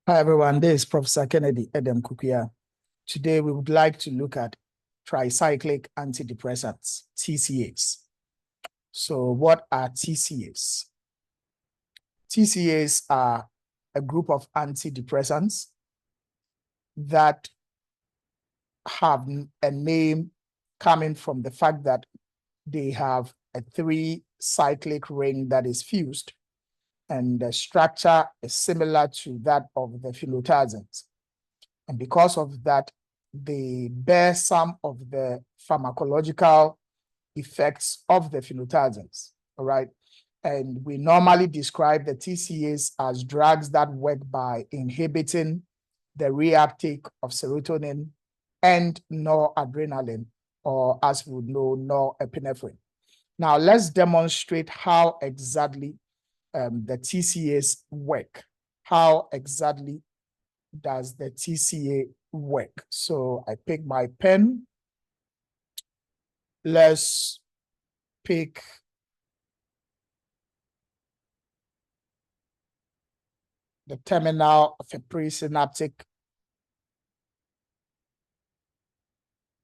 Hi everyone, this is Professor Ken Ed Kukuya. Today we would like to look at tricyclic antidepressants, TCAs. So what are TCAs? TCAs are a group of antidepressants that have a name coming from the fact that they have a 3-cyclic ring that is fused, and the structure is similar to that of the phenothiazines. And because of that, they bear some of the pharmacological effects of the phenothiazines, all right? And we normally describe the TCAs as drugs that work by inhibiting the reuptake of serotonin and noradrenaline, or as we would know, norepinephrine. Now, let's demonstrate how exactly the TCAs work. How exactly does the TCA work? So I pick my pen. Let's pick the terminal of a presynaptic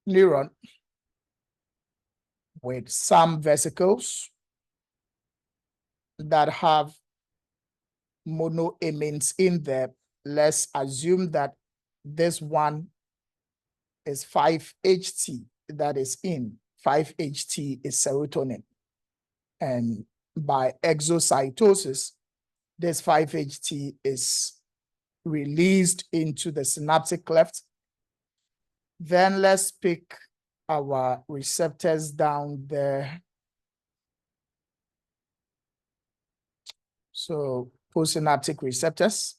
neuron with some vesicles that have monoamines in there. Let's assume that this one is 5-HT that is in. 5-HT is serotonin. And by exocytosis, this 5-HT is released into the synaptic cleft. Then let's pick our receptors down there. So postsynaptic receptors.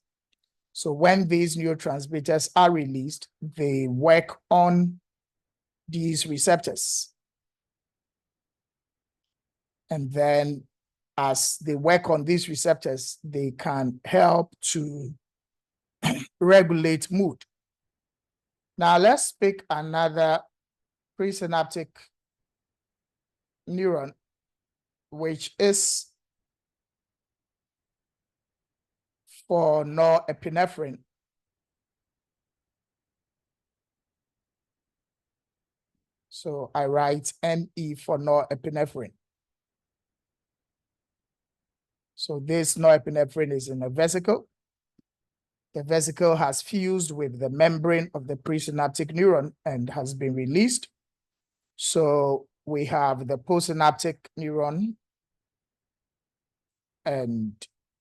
So when these neurotransmitters are released, they work on these receptors. And then as they work on these receptors, they can help to regulate mood. Now let's pick another presynaptic neuron, which is for norepinephrine. So I write NE for norepinephrine. So this norepinephrine is in a vesicle. The vesicle has fused with the membrane of the presynaptic neuron and has been released. So we have the postsynaptic neuron and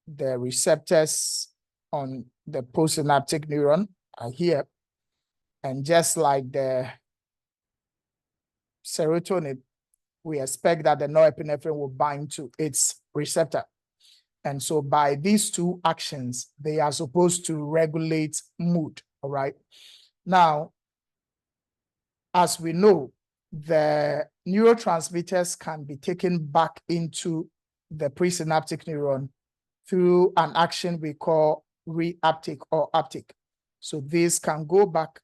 the receptors on the postsynaptic neuron are here. And just like the serotonin, we expect that the norepinephrine will bind to its receptor. And so by these two actions, they are supposed to regulate mood, all right? Now, as we know, the neurotransmitters can be taken back into the presynaptic neuron through an action we call reuptake or uptake. So this can go back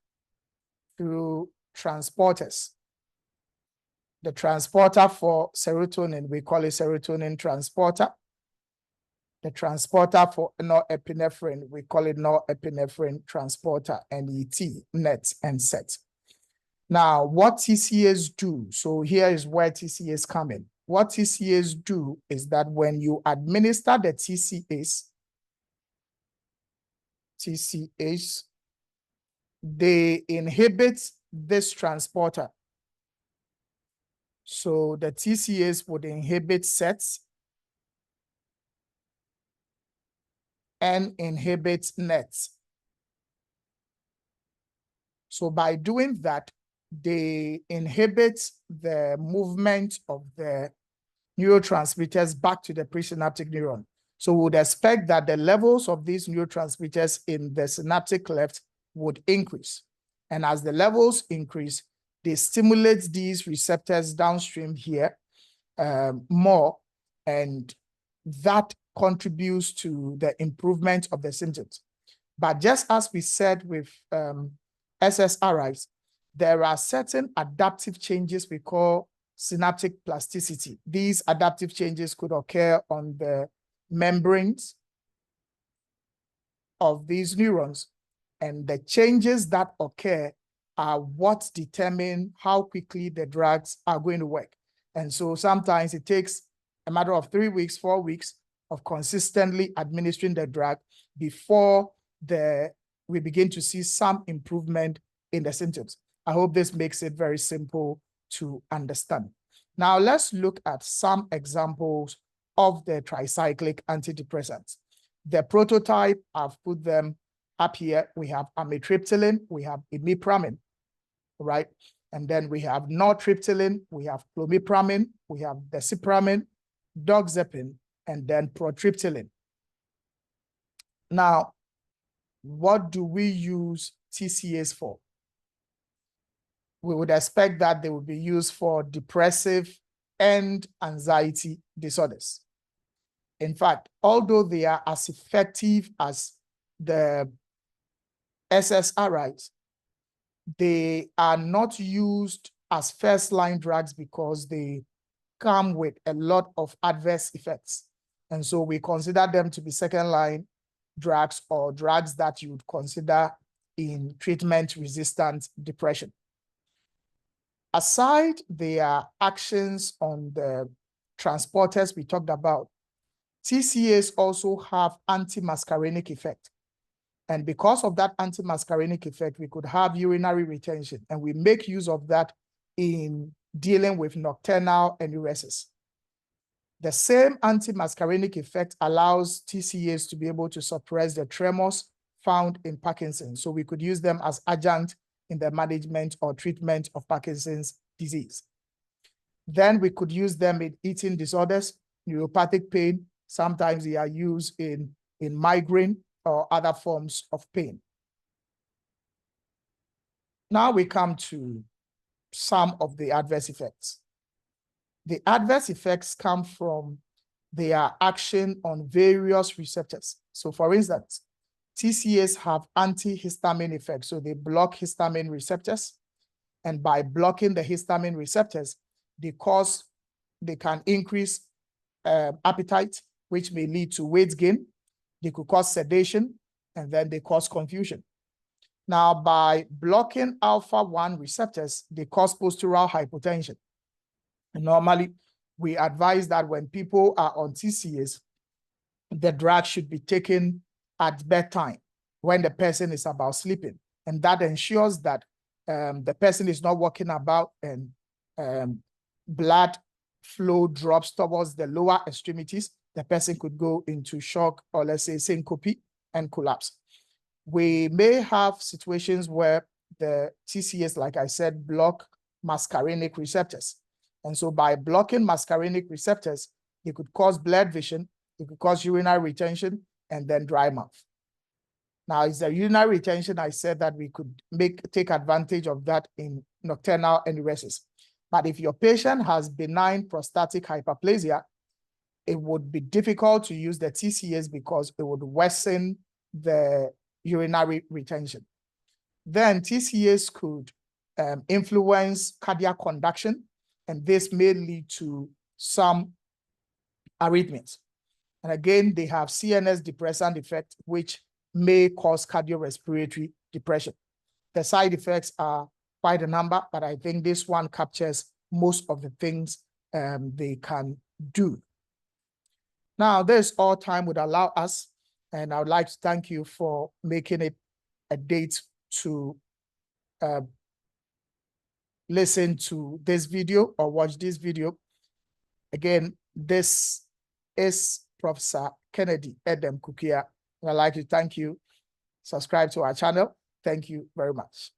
through transporters. The transporter for serotonin, we call it serotonin transporter. The transporter for norepinephrine, we call it norepinephrine transporter, NET and SET. Now, what TCAs do, so here is where TCAs come in. What TCAs do is that when you administer the TCAs, they inhibit this transporter. So the TCAs would inhibit SETs and inhibit NETs. So by doing that, they inhibit the movement of the neurotransmitters back to the presynaptic neuron. So we would expect that the levels of these neurotransmitters in the synaptic cleft would increase. And as the levels increase, they stimulate these receptors downstream here more, and that contributes to the improvement of the symptoms. But just as we said with SSRIs, there are certain adaptive changes we call synaptic plasticity. These adaptive changes could occur on the membranes of these neurons, and the changes that occur are what determine how quickly the drugs are going to work. And so sometimes it takes a matter of 3 weeks, 4 weeks of consistently administering the drug before we begin to see some improvement in the symptoms. I hope this makes it very simple to understand. Now let's look at some examples of the tricyclic antidepressants. The prototype, I've put them up here. We have amitriptyline, we have imipramine, right? And then we have nortriptyline, we have clomipramine, we have desipramine, doxepin, and then protriptyline. Now, what do we use TCAs for? We would expect that they would be used for depressive and anxiety disorders. In fact, although they are as effective as the SSRIs, they are not used as first-line drugs because they come with a lot of adverse effects. And so we consider them to be second-line drugs or drugs that you would consider in treatment-resistant depression. Aside their actions on the transporters we talked about, TCAs also have anti-muscarinic effect. And because of that anti-muscarinic effect, we could have urinary retention, and we make use of that in dealing with nocturnal enuresis. The same anti-muscarinic effect allows TCAs to be able to suppress the tremors found in Parkinson's. So we could use them as adjunct in the management or treatment of Parkinson's disease. Then we could use them in eating disorders, neuropathic pain. Sometimes they are used in migraine or other forms of pain. Now we come to some of the adverse effects. The adverse effects come from their action on various receptors. So for instance, TCAs have antihistamine effects. So they block histamine receptors. And by blocking the histamine receptors, they can increase appetite, which may lead to weight gain. They could cause sedation, and then they cause confusion. Now, by blocking alpha-1 receptors, they cause postural hypotension. And normally, we advise that when people are on TCAs, the drug should be taken at bedtime when the person is about sleeping. And that ensures that the person is not walking about and blood flow drops towards the lower extremities. The person could go into shock or, let's say, syncope and collapse. We may have situations where the TCAs, like I said, block muscarinic receptors. And so by blocking muscarinic receptors, it could cause blurred vision, it could cause urinary retention, and then dry mouth. Now, it's the urinary retention I said that we could take advantage of that in nocturnal enuresis. But if your patient has benign prostatic hyperplasia, it would be difficult to use the TCAs because it would worsen the urinary retention. Then TCAs could influence cardiac conduction, and this may lead to some arrhythmias. And again, they have CNS depressant effect, which may cause cardiorespiratory depression. The side effects are quite a number, but I think this one captures most of the things they can do. Now, this all time would allow us, and I would like to thank you for making it a date to listen to this video or watch this video. Again, this is Professor Ken Ed Kukia. I'd like to thank you. Subscribe to our channel. Thank you very much.